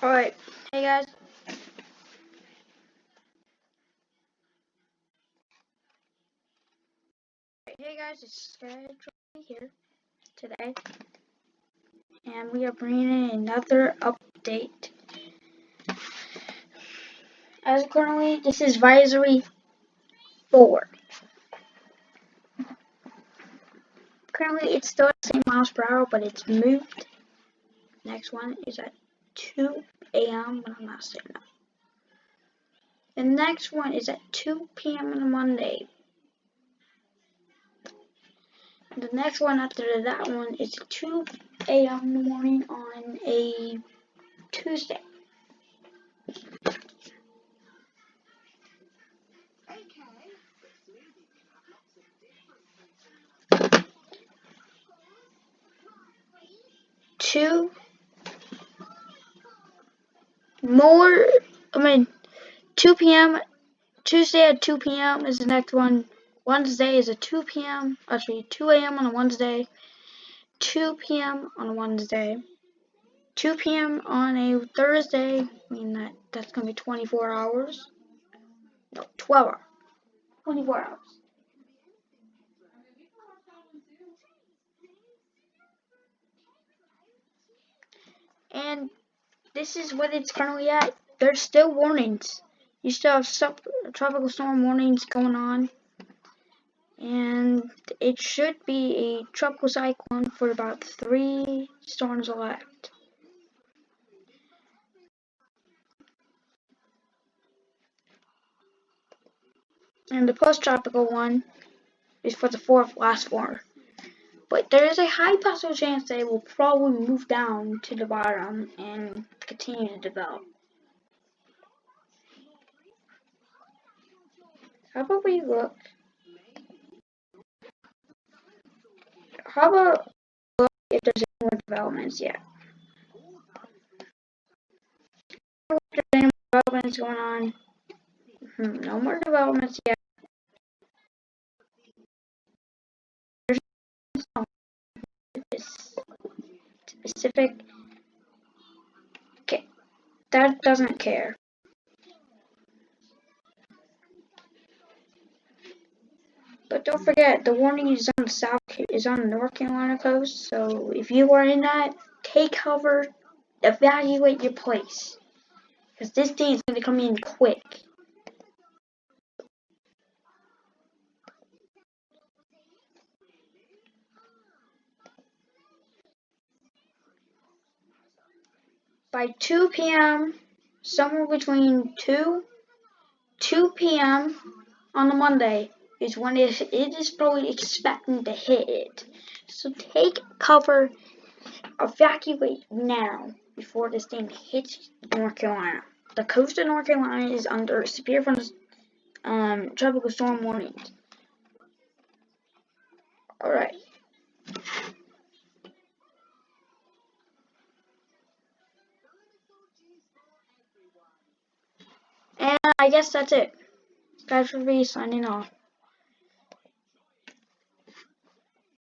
Alright, hey guys. Hey guys, it's Schedule here today, and we are bringing in another update. As currently, this is Advisory 4. Currently, it's still at the same miles per hour, but it's moved. Next one is at 2 a.m., but I'm not saying that. The next one is at 2 p.m. on a Monday. The next one after that one is 2 a.m. in the morning on a Tuesday. Two more, 2 p.m. Tuesday at 2 p.m. is the next one. Wednesday is at 2 p.m. Actually, 2 a.m. on a Wednesday. 2 p.m. on a Wednesday. 2 p.m. on a Thursday. That's gonna be 24 hours. No, 12 hours. 24 hours. And this is what it's currently at. There's still warnings. You still have tropical storm warnings going on. And it should be a tropical cyclone for about 3 storms left. And the post-tropical one is for the last 4. But there is a high possible chance that it will probably move down to the bottom and continue to develop. How about we look? How about look if there's any more developments yet? If there's any more developments going on? No more developments yet. There's no specific. Okay, that doesn't care. But don't forget, the warning is on the North Carolina coast. So if you are in that, take cover, evaluate your place, because this thing is going to come in quick. By 2 p.m., somewhere between 2 p.m. on the Monday is when it is probably expecting to hit it. So take cover, evacuate now before this thing hits North Carolina. The coast of North Carolina is under severe tropical storm warnings. Alright. And I guess that's it. Guys, for me signing off.